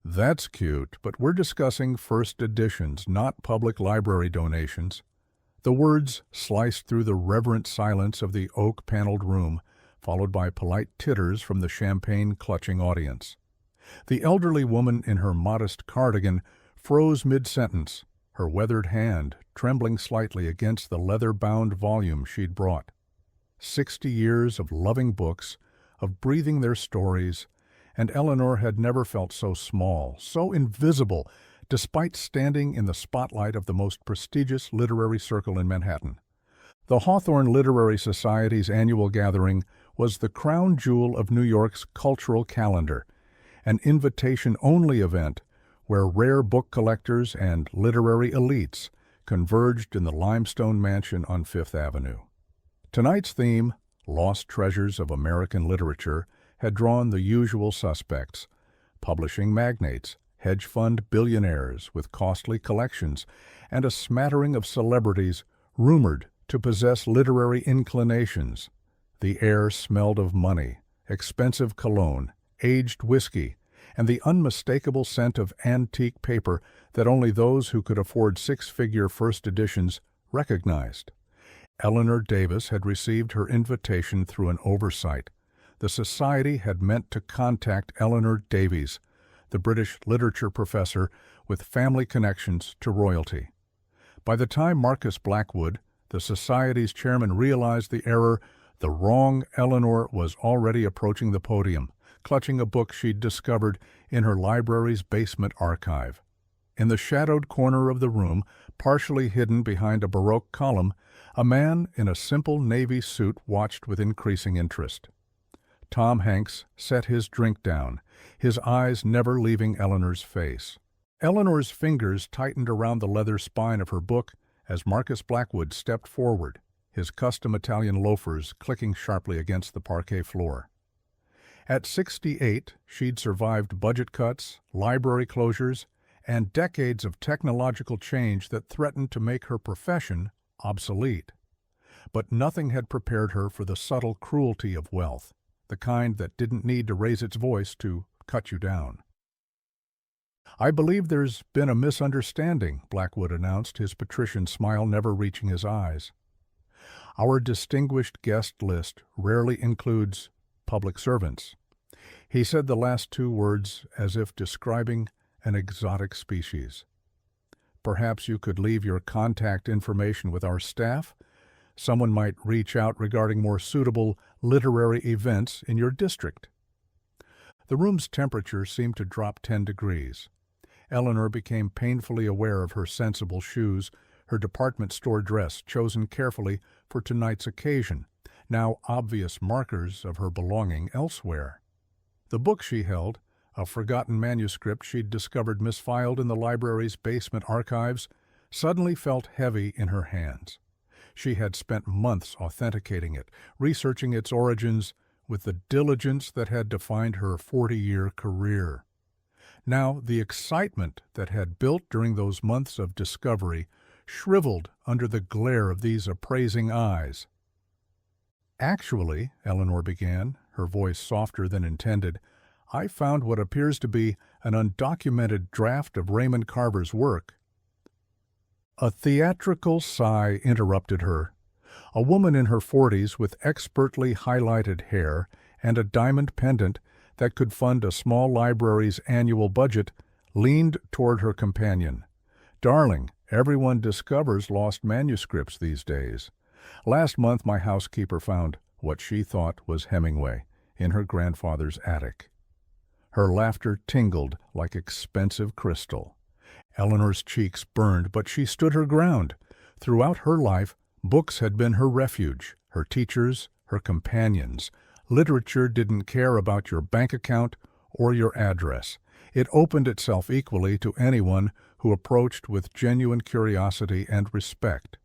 That's cute, but we're discussing first editions, not public library donations. The words sliced through the reverent silence of the oak-paneled room, followed by polite titters from the champagne-clutching audience. The elderly woman in her modest cardigan froze mid-sentence, her weathered hand trembling slightly against the leather-bound volume she'd brought. 60 years of loving books, of breathing their stories, and Eleanor had never felt so small, so invisible, despite standing in the spotlight of the most prestigious literary circle in Manhattan. The Hawthorne Literary Society's annual gathering was the crown jewel of New York's cultural calendar, an invitation-only event where rare book collectors and literary elites converged in the limestone mansion on Fifth Avenue. Tonight's theme, Lost Treasures of American Literature, had drawn the usual suspects: publishing magnates, hedge fund billionaires with costly collections, and a smattering of celebrities rumored to possess literary inclinations. The air smelled of money, expensive cologne, aged whiskey, and the unmistakable scent of antique paper that only those who could afford six-figure first editions recognized. Eleanor Davis had received her invitation through an oversight. The Society had meant to contact Eleanor Davies, the British literature professor with family connections to royalty. By the time Marcus Blackwood, the Society's chairman, realized the error, the wrong Eleanor was already approaching the podium, clutching a book she'd discovered in her library's basement archive. In the shadowed corner of the room, partially hidden behind a Baroque column, a man in a simple navy suit watched with increasing interest. Tom Hanks set his drink down, his eyes never leaving Eleanor's face. Eleanor's fingers tightened around the leather spine of her book as Marcus Blackwood stepped forward, his custom Italian loafers clicking sharply against the parquet floor. At 68, she'd survived budget cuts, library closures, and decades of technological change that threatened to make her profession obsolete. But nothing had prepared her for the subtle cruelty of wealth, the kind that didn't need to raise its voice to cut you down. "I believe there's been a misunderstanding," Blackwood announced, his patrician smile never reaching his eyes. "Our distinguished guest list rarely includes public servants." He said the last two words as if describing an exotic species. "Perhaps you could leave your contact information with our staff? Someone might reach out regarding more suitable literary events in your district." The room's temperature seemed to drop 10 degrees. Eleanor became painfully aware of her sensible shoes, her department store dress chosen carefully for tonight's occasion, now obvious markers of her belonging elsewhere. The book she held, a forgotten manuscript she'd discovered misfiled in the library's basement archives, suddenly felt heavy in her hands. She had spent months authenticating it, researching its origins with the diligence that had defined her 40-year career. Now, the excitement that had built during those months of discovery shriveled under the glare of these appraising eyes. "Actually," Eleanor began, her voice softer than intended, "I found what appears to be an undocumented draft of Raymond Carver's work." A theatrical sigh interrupted her. A woman in her 40s with expertly highlighted hair and a diamond pendant that could fund a small library's annual budget leaned toward her companion. "Darling, everyone discovers lost manuscripts these days. Last month my housekeeper found what she thought was Hemingway in her grandfather's attic." Her laughter tingled like expensive crystal. Eleanor's cheeks burned, but she stood her ground. Throughout her life, books had been her refuge, her teachers, her companions. Literature didn't care about your bank account or your address. It opened itself equally to anyone who approached with genuine curiosity and respect.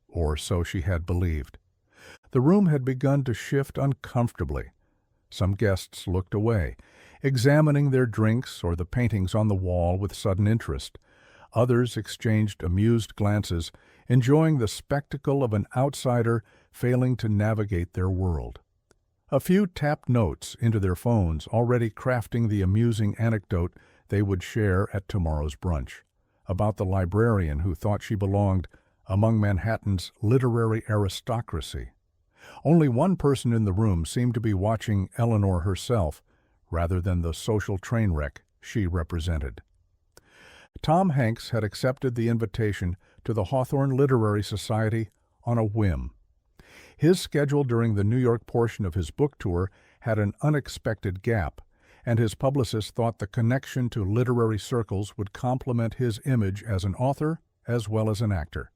Or so she had believed. The room had begun to shift uncomfortably. Some guests looked away, examining their drinks or the paintings on the wall with sudden interest. Others exchanged amused glances, enjoying the spectacle of an outsider failing to navigate their world. A few tapped notes into their phones, already crafting the amusing anecdote they would share at tomorrow's brunch, about the librarian who thought she belonged among Manhattan's literary aristocracy. Only one person in the room seemed to be watching Eleanor herself, rather than the social train wreck she represented. Tom Hanks had accepted the invitation to the Hawthorne Literary Society on a whim. His schedule during the New York portion of his book tour had an unexpected gap, and his publicist thought the connection to literary circles would complement his image as an author as well as an actor.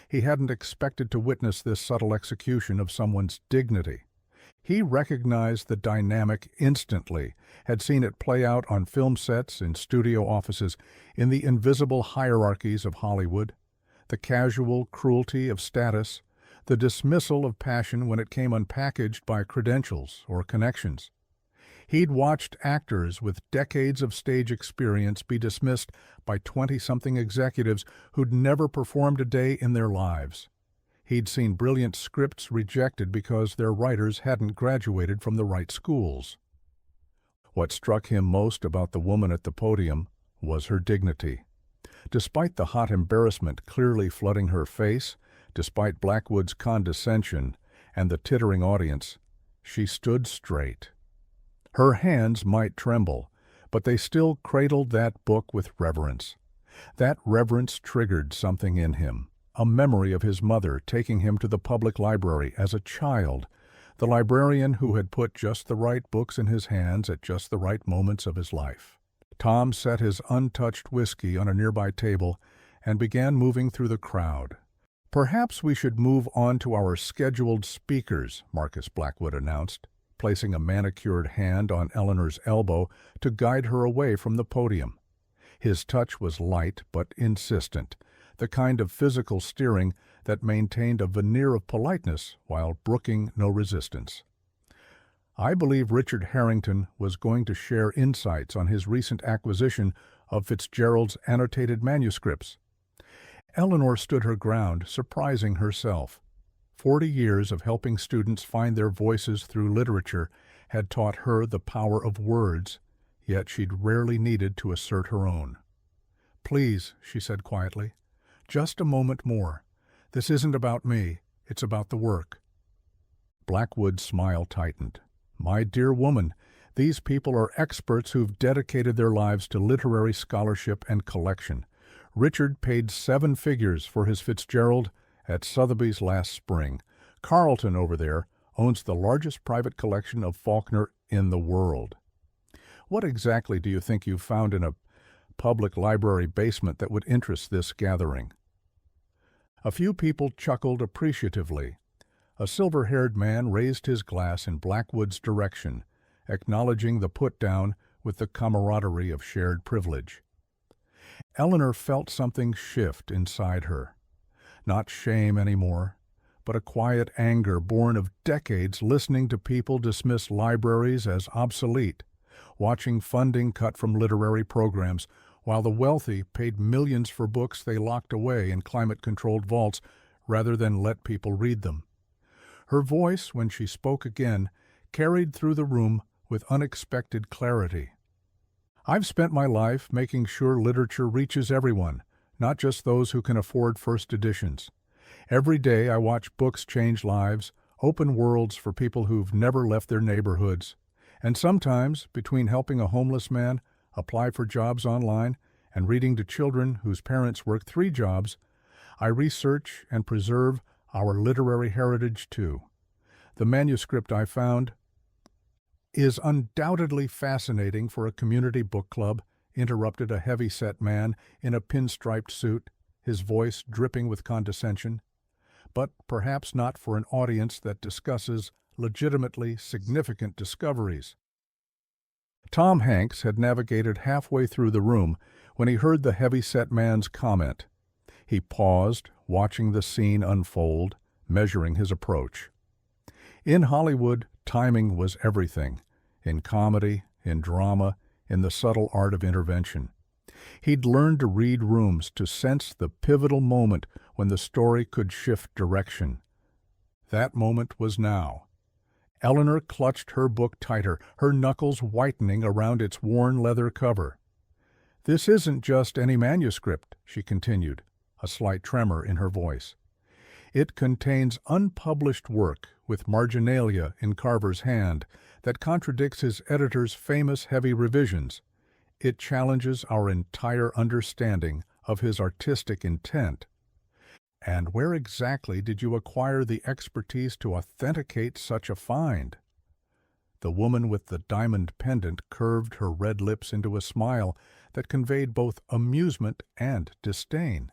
He hadn't expected to witness this subtle execution of someone's dignity. He recognized the dynamic instantly, had seen it play out on film sets, in studio offices, in the invisible hierarchies of Hollywood, the casual cruelty of status, the dismissal of passion when it came unpackaged by credentials or connections. He'd watched actors with decades of stage experience be dismissed by 20-something executives who'd never performed a day in their lives. He'd seen brilliant scripts rejected because their writers hadn't graduated from the right schools. What struck him most about the woman at the podium was her dignity. Despite the hot embarrassment clearly flooding her face, despite Blackwood's condescension and the tittering audience, she stood straight. Her hands might tremble, but they still cradled that book with reverence. That reverence triggered something in him, a memory of his mother taking him to the public library as a child, the librarian who had put just the right books in his hands at just the right moments of his life. Tom set his untouched whiskey on a nearby table and began moving through the crowd. "Perhaps we should move on to our scheduled speakers," Marcus Blackwood announced, placing a manicured hand on Eleanor's elbow to guide her away from the podium. His touch was light but insistent, the kind of physical steering that maintained a veneer of politeness while brooking no resistance. "I believe Richard Harrington was going to share insights on his recent acquisition of Fitzgerald's annotated manuscripts." Eleanor stood her ground, surprising herself. 40 years of helping students find their voices through literature had taught her the power of words, yet she'd rarely needed to assert her own. "Please," she said quietly, "just a moment more. This isn't about me, it's about the work." Blackwood's smile tightened. "My dear woman, these people are experts who've dedicated their lives to literary scholarship and collection. Richard paid 7 figures for his Fitzgerald at Sotheby's last spring. Carlton over there owns the largest private collection of Faulkner in the world. What exactly do you think you found in a public library basement that would interest this gathering?" A few people chuckled appreciatively. A silver-haired man raised his glass in Blackwood's direction, acknowledging the put-down with the camaraderie of shared privilege. Eleanor felt something shift inside her. Not shame anymore, but a quiet anger born of decades listening to people dismiss libraries as obsolete, watching funding cut from literary programs, while the wealthy paid millions for books they locked away in climate-controlled vaults rather than let people read them. Her voice, when she spoke again, carried through the room with unexpected clarity. "I've spent my life making sure literature reaches everyone, not just those who can afford first editions. Every day I watch books change lives, open worlds for people who've never left their neighborhoods. And sometimes, between helping a homeless man apply for jobs online and reading to children whose parents work 3 jobs, I research and preserve our literary heritage too. The manuscript I found is undoubtedly fascinating for a community book club," interrupted a heavy-set man in a pinstriped suit, his voice dripping with condescension, "but perhaps not for an audience that discusses legitimately significant discoveries." Tom Hanks had navigated halfway through the room when he heard the heavy-set man's comment. He paused, watching the scene unfold, measuring his approach. In Hollywood, timing was everything, in comedy, in drama, in the subtle art of intervention. He'd learned to read rooms, to sense the pivotal moment when the story could shift direction. That moment was now. Eleanor clutched her book tighter, her knuckles whitening around its worn leather cover. "This isn't just any manuscript," she continued, a slight tremor in her voice. "It contains unpublished work with marginalia in Carver's hand that contradicts his editor's famous heavy revisions. It challenges our entire understanding of his artistic intent." "And where exactly did you acquire the expertise to authenticate such a find?" The woman with the diamond pendant curved her red lips into a smile that conveyed both amusement and disdain.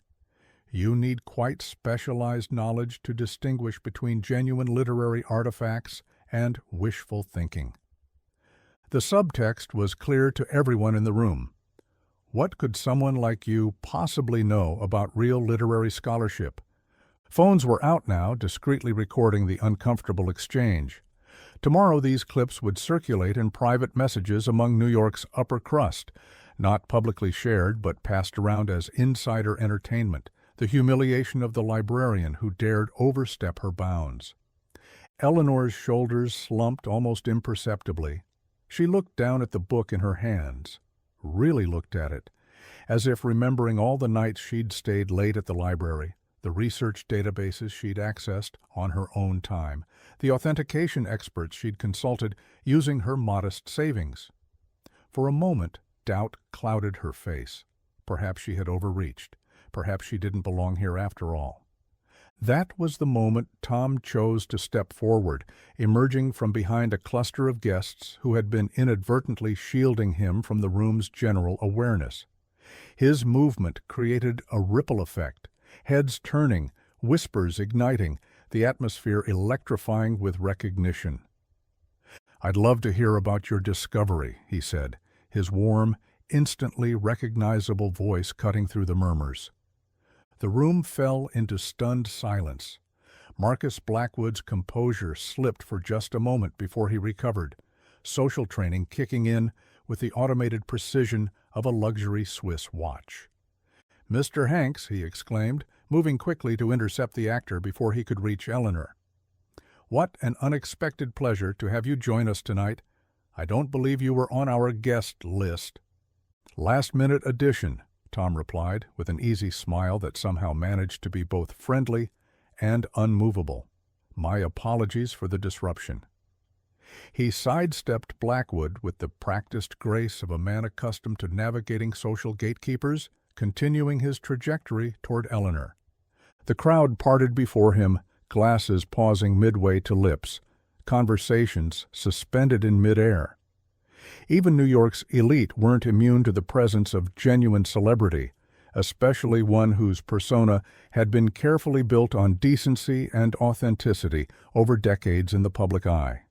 "You need quite specialized knowledge to distinguish between genuine literary artifacts and wishful thinking." The subtext was clear to everyone in the room. What could someone like you possibly know about real literary scholarship? Phones were out now, discreetly recording the uncomfortable exchange. Tomorrow these clips would circulate in private messages among New York's upper crust, not publicly shared but passed around as insider entertainment, the humiliation of the librarian who dared overstep her bounds. Eleanor's shoulders slumped almost imperceptibly. She looked down at the book in her hands, really looked at it, as if remembering all the nights she'd stayed late at the library, the research databases she'd accessed on her own time, the authentication experts she'd consulted using her modest savings. For a moment, doubt clouded her face. Perhaps she had overreached. Perhaps she didn't belong here after all. That was the moment Tom chose to step forward, emerging from behind a cluster of guests who had been inadvertently shielding him from the room's general awareness. His movement created a ripple effect, heads turning, whispers igniting, the atmosphere electrifying with recognition. "I'd love to hear about your discovery," he said, his warm, instantly recognizable voice cutting through the murmurs. The room fell into stunned silence. Marcus Blackwood's composure slipped for just a moment before he recovered, social training kicking in with the automated precision of a luxury Swiss watch. "Mr. Hanks," he exclaimed, moving quickly to intercept the actor before he could reach Eleanor. "What an unexpected pleasure to have you join us tonight. I don't believe you were on our guest list." "Last-minute addition," Tom replied, with an easy smile that somehow managed to be both friendly and unmovable. "My apologies for the disruption." He sidestepped Blackwood with the practiced grace of a man accustomed to navigating social gatekeepers, continuing his trajectory toward Eleanor. The crowd parted before him, glasses pausing midway to lips, conversations suspended in midair. Even New York's elite weren't immune to the presence of genuine celebrity, especially one whose persona had been carefully built on decency and authenticity over decades in the public eye.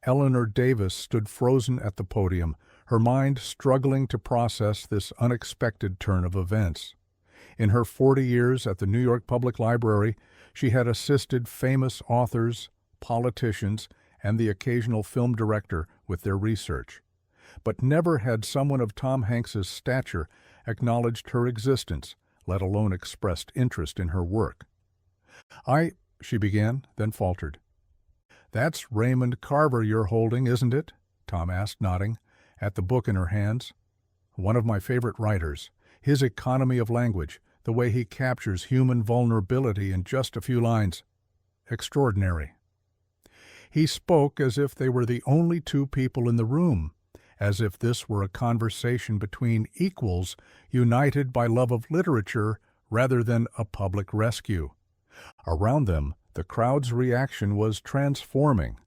Eleanor Davis stood frozen at the podium, her mind struggling to process this unexpected turn of events. In her 40 years at the New York Public Library, she had assisted famous authors, politicians, and the occasional film director with their research. But never had someone of Tom Hanks's stature acknowledged her existence, let alone expressed interest in her work. She began, then faltered. "That's Raymond Carver you're holding, isn't it?" Tom asked, nodding, at the book in her hands. "One of my favorite writers. His economy of language, the way he captures human vulnerability in just a few lines. Extraordinary." He spoke as if they were the only two people in the room, as if this were a conversation between equals united by love of literature rather than a public rescue. Around them, the crowd's reaction was transforming.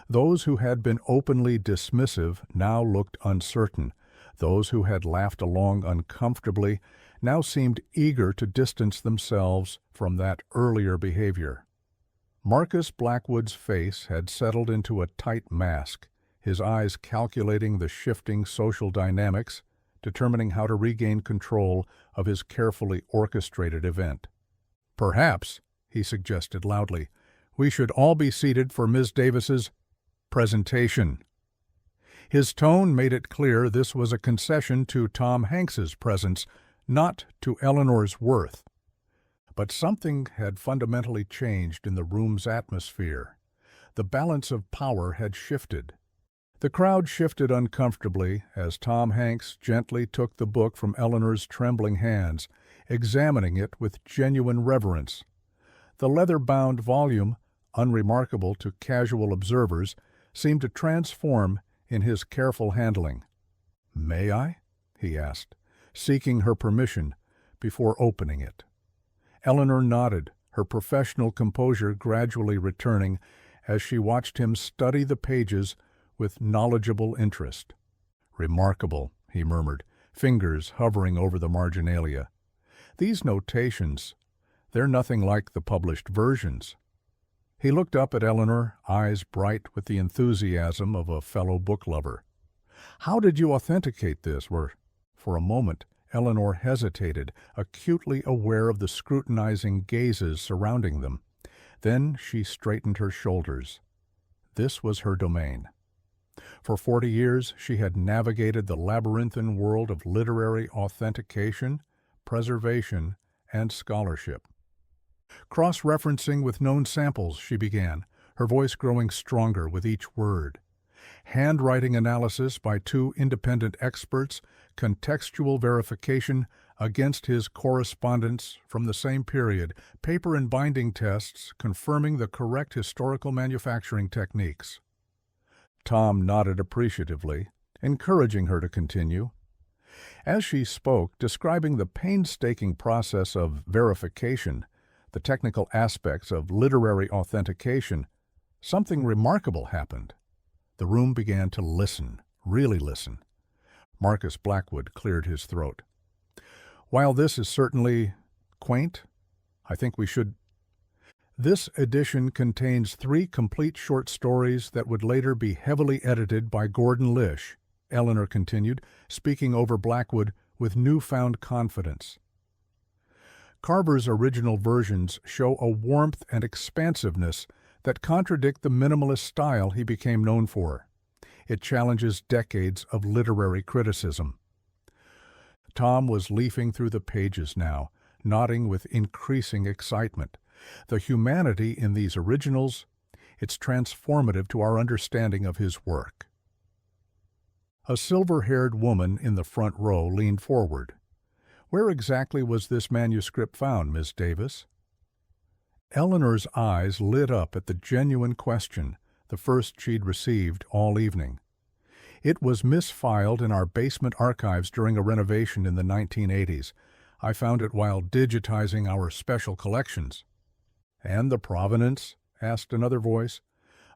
Those who had been openly dismissive now looked uncertain. Those who had laughed along uncomfortably now seemed eager to distance themselves from that earlier behavior. Marcus Blackwood's face had settled into a tight mask, his eyes calculating the shifting social dynamics, determining how to regain control of his carefully orchestrated event. "Perhaps," he suggested loudly, "we should all be seated for Miss Davis's presentation." His tone made it clear this was a concession to Tom Hanks's presence, not to Eleanor's worth. But something had fundamentally changed in the room's atmosphere. The balance of power had shifted. The crowd shifted uncomfortably as Tom Hanks gently took the book from Eleanor's trembling hands, examining it with genuine reverence. The leather-bound volume, unremarkable to casual observers, seemed to transform in his careful handling. "May I?" he asked, seeking her permission before opening it. Eleanor nodded, her professional composure gradually returning as she watched him study the pages with knowledgeable interest. "Remarkable," he murmured, fingers hovering over the marginalia. "These notations, they're nothing like the published versions." He looked up at Eleanor, eyes bright with the enthusiasm of a fellow book lover. "How did you authenticate this?" For a moment, Eleanor hesitated, acutely aware of the scrutinizing gazes surrounding them. Then she straightened her shoulders. This was her domain. For 40 years, she had navigated the labyrinthine world of literary authentication, preservation, and scholarship. "Cross-referencing with known samples," she began, her voice growing stronger with each word. "Handwriting analysis by 2 independent experts, contextual verification against his correspondence from the same period, paper and binding tests confirming the correct historical manufacturing techniques." Tom nodded appreciatively, encouraging her to continue. As she spoke, describing the painstaking process of verification, the technical aspects of literary authentication, something remarkable happened. The room began to listen, really listen. Marcus Blackwood cleared his throat. "While this is certainly quaint, I think we should—" "This edition contains 3 complete short stories that would later be heavily edited by Gordon Lish," Eleanor continued, speaking over Blackwood with newfound confidence. "Carver's original versions show a warmth and expansiveness that contradict the minimalist style he became known for. It challenges decades of literary criticism." Tom was leafing through the pages now, nodding with increasing excitement. The humanity in these originals, it's transformative to our understanding of his work. A silver-haired woman in the front row leaned forward. "Where exactly was this manuscript found, Miss Davis?" Eleanor's eyes lit up at the genuine question, the first she'd received all evening. "It was misfiled in our basement archives during a renovation in the 1980s. I found it while digitizing our special collections." "And the provenance?" asked another voice,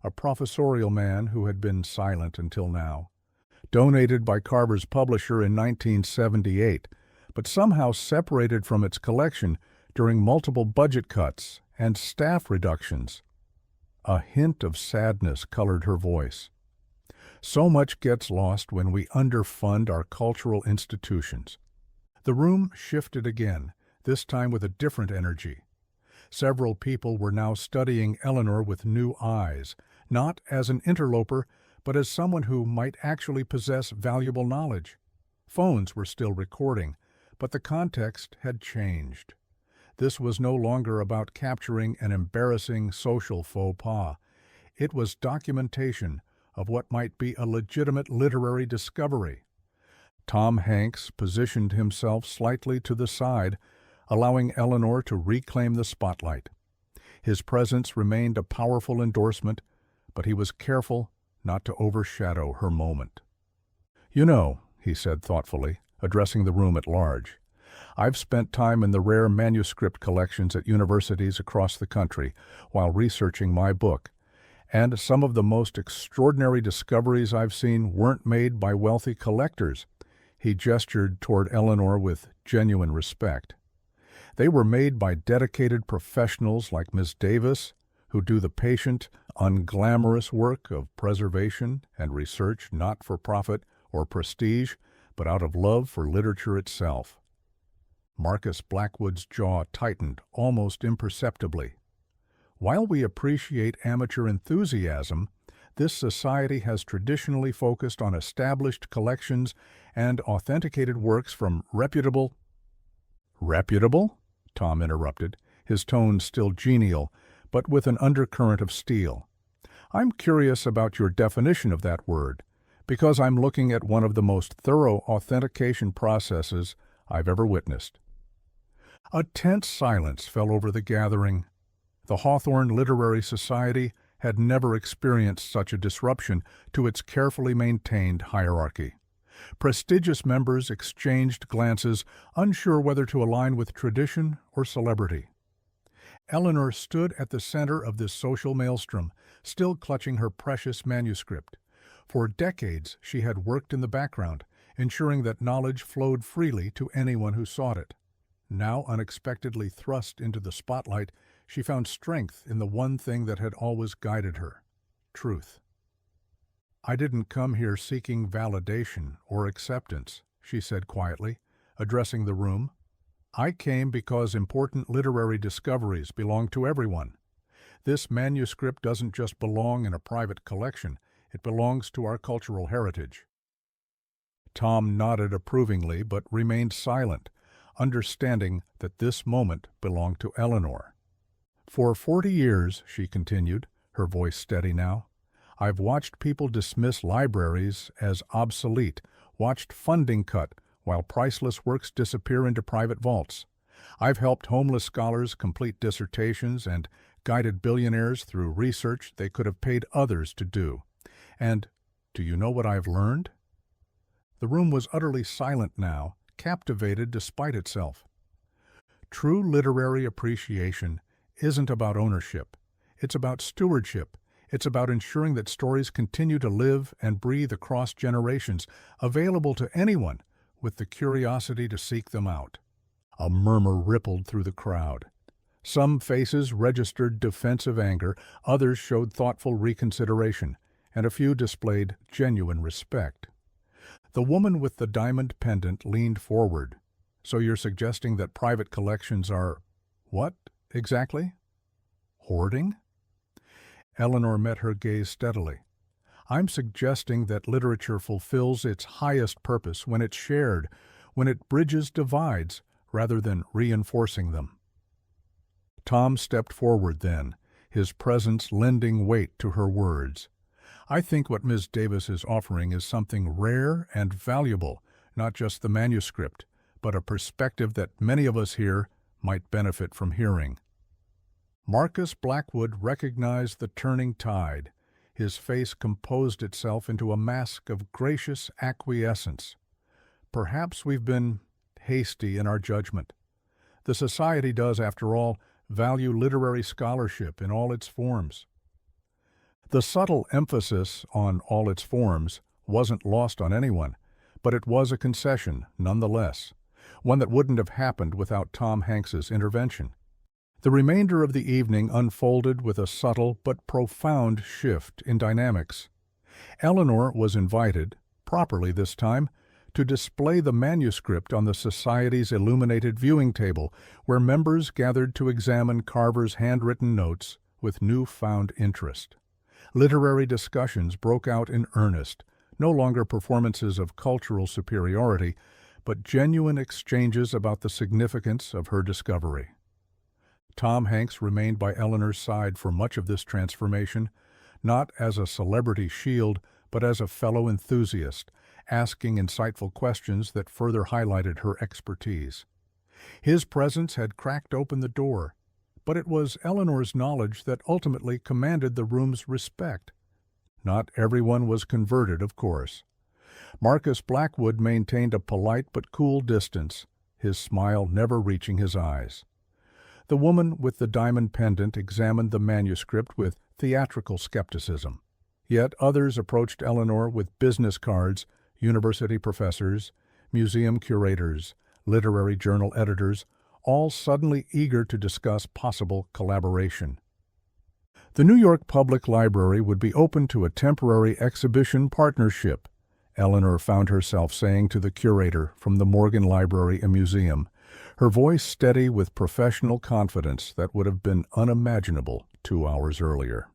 a professorial man who had been silent until now. "Donated by Carver's publisher in 1978, but somehow separated from its collection during multiple budget cuts and staff reductions." A hint of sadness colored her voice. "So much gets lost when we underfund our cultural institutions." The room shifted again, this time with a different energy. Several people were now studying Eleanor with new eyes, not as an interloper, but as someone who might actually possess valuable knowledge. Phones were still recording, but the context had changed. This was no longer about capturing an embarrassing social faux pas. It was documentation of what might be a legitimate literary discovery. Tom Hanks positioned himself slightly to the side, allowing Eleanor to reclaim the spotlight. His presence remained a powerful endorsement, but he was careful not to overshadow her moment. "You know," he said thoughtfully, addressing the room at large, "I've spent time in the rare manuscript collections at universities across the country while researching my book, and some of the most extraordinary discoveries I've seen weren't made by wealthy collectors." He gestured toward Eleanor with genuine respect. "They were made by dedicated professionals like Miss Davis, who do the patient, unglamorous work of preservation and research not for profit or prestige, but out of love for literature itself." Marcus Blackwood's jaw tightened almost imperceptibly. "While we appreciate amateur enthusiasm, this society has traditionally focused on established collections and authenticated works from reputable—" "Reputable?" Tom interrupted, his tone still genial, but with an undercurrent of steel. "I'm curious about your definition of that word. Because I'm looking at one of the most thorough authentication processes I've ever witnessed." A tense silence fell over the gathering. The Hawthorne Literary Society had never experienced such a disruption to its carefully maintained hierarchy. Prestigious members exchanged glances, unsure whether to align with tradition or celebrity. Eleanor stood at the center of this social maelstrom, still clutching her precious manuscript. For decades she had worked in the background, ensuring that knowledge flowed freely to anyone who sought it. Now unexpectedly thrust into the spotlight, she found strength in the one thing that had always guided her: truth. "I didn't come here seeking validation or acceptance," she said quietly, addressing the room. "I came because important literary discoveries belong to everyone. This manuscript doesn't just belong in a private collection, it belongs to our cultural heritage." Tom nodded approvingly but remained silent, understanding that this moment belonged to Eleanor. "For 40 years," she continued, her voice steady now, "I've watched people dismiss libraries as obsolete, watched funding cut while priceless works disappear into private vaults. I've helped homeless scholars complete dissertations and guided billionaires through research they could have paid others to do. And do you know what I've learned?" The room was utterly silent now, captivated despite itself. True literary appreciation isn't about ownership. It's about stewardship. It's about ensuring that stories continue to live and breathe across generations, available to anyone with the curiosity to seek them out. A murmur rippled through the crowd. Some faces registered defensive anger, others showed thoughtful reconsideration, and a few displayed genuine respect. The woman with the diamond pendant leaned forward. "So you're suggesting that private collections are what, exactly? Hoarding?" Eleanor met her gaze steadily. "I'm suggesting that literature fulfills its highest purpose when it's shared, when it bridges divides rather than reinforcing them." Tom stepped forward then, his presence lending weight to her words. "I think what Ms. Davis is offering is something rare and valuable, not just the manuscript, but a perspective that many of us here might benefit from hearing." Marcus Blackwood recognized the turning tide. His face composed itself into a mask of gracious acquiescence. "Perhaps we've been hasty in our judgment. The Society does, after all, value literary scholarship in all its forms." The subtle emphasis on all its forms wasn't lost on anyone, but it was a concession nonetheless, one that wouldn't have happened without Tom Hanks's intervention. The remainder of the evening unfolded with a subtle but profound shift in dynamics. Eleanor was invited, properly this time, to display the manuscript on the Society's illuminated viewing table, where members gathered to examine Carver's handwritten notes with newfound interest. Literary discussions broke out in earnest, no longer performances of cultural superiority, but genuine exchanges about the significance of her discovery. Tom Hanks remained by Eleanor's side for much of this transformation, not as a celebrity shield, but as a fellow enthusiast, asking insightful questions that further highlighted her expertise. His presence had cracked open the door, but it was Eleanor's knowledge that ultimately commanded the room's respect. Not everyone was converted, of course. Marcus Blackwood maintained a polite but cool distance, his smile never reaching his eyes. The woman with the diamond pendant examined the manuscript with theatrical skepticism. Yet others approached Eleanor with business cards, university professors, museum curators, literary journal editors, all suddenly eager to discuss possible collaboration. The New York Public Library would be open to a temporary exhibition partnership, Eleanor found herself saying to the curator from the Morgan Library and Museum, her voice steady with professional confidence that would have been unimaginable 2 hours earlier.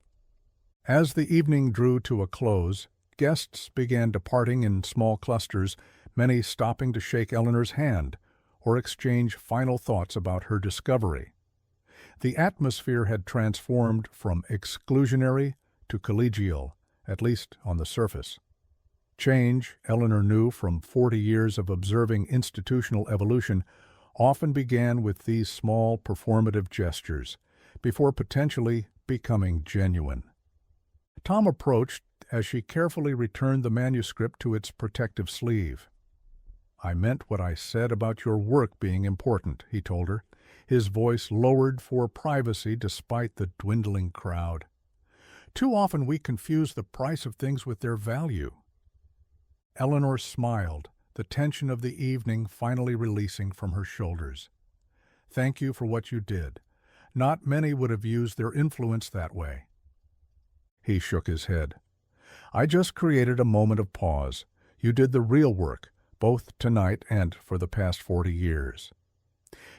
As the evening drew to a close, guests began departing in small clusters, many stopping to shake Eleanor's hand or exchange final thoughts about her discovery. The atmosphere had transformed from exclusionary to collegial, at least on the surface. Change, Eleanor knew from 40 years of observing institutional evolution, often began with these small performative gestures, before potentially becoming genuine. Tom approached as she carefully returned the manuscript to its protective sleeve. "I meant what I said about your work being important," he told her, his voice lowered for privacy despite the dwindling crowd. "Too often we confuse the price of things with their value." Eleanor smiled, the tension of the evening finally releasing from her shoulders. "Thank you for what you did. Not many would have used their influence that way." He shook his head. "I just created a moment of pause. You did the real work, both tonight and for the past 40 years.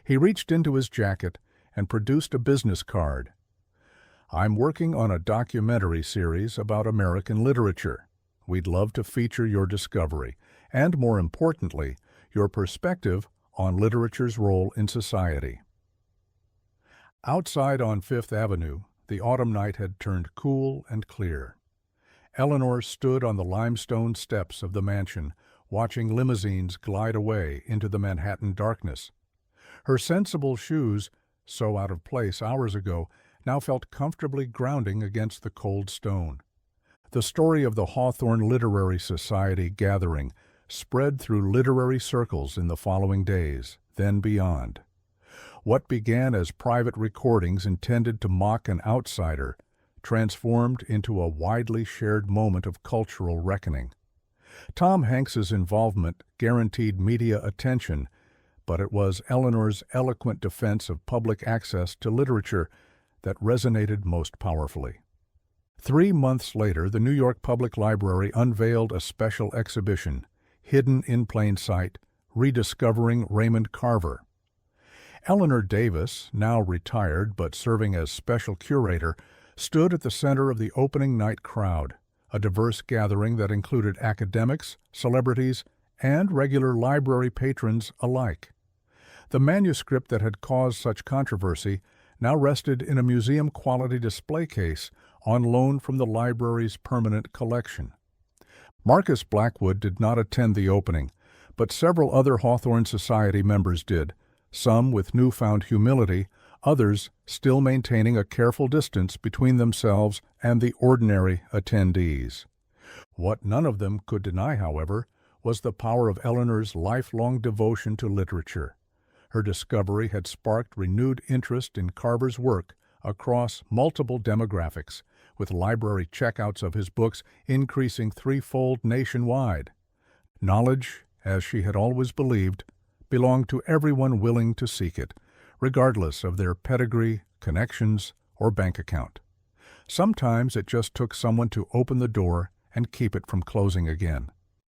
He reached into his jacket and produced a business card. "I'm working on a documentary series about American literature. We'd love to feature your discovery, and more importantly, your perspective on literature's role in society." Outside on Fifth Avenue, the autumn night had turned cool and clear. Eleanor stood on the limestone steps of the mansion, watching limousines glide away into the Manhattan darkness. Her sensible shoes, so out of place hours ago, now felt comfortably grounding against the cold stone. The story of the Hawthorne Literary Society gathering spread through literary circles in the following days, then beyond. What began as private recordings intended to mock an outsider transformed into a widely shared moment of cultural reckoning. Tom Hanks's involvement guaranteed media attention, but it was Eleanor's eloquent defense of public access to literature that resonated most powerfully. 3 months later, the New York Public Library unveiled a special exhibition, Hidden in Plain Sight, Rediscovering Raymond Carver. Eleanor Davis, now retired but serving as special curator, stood at the center of the opening night crowd, a diverse gathering that included academics, celebrities, and regular library patrons alike. The manuscript that had caused such controversy now rested in a museum-quality display case on loan from the library's permanent collection. Marcus Blackwood did not attend the opening, but several other Hawthorne Society members did, some with newfound humility, others still maintaining a careful distance between themselves and the ordinary attendees. What none of them could deny, however, was the power of Eleanor's lifelong devotion to literature. Her discovery had sparked renewed interest in Carver's work across multiple demographics, with library checkouts of his books increasing threefold nationwide. Knowledge, as she had always believed, belonged to everyone willing to seek it, regardless of their pedigree, connections, or bank account. Sometimes it just took someone to open the door and keep it from closing again.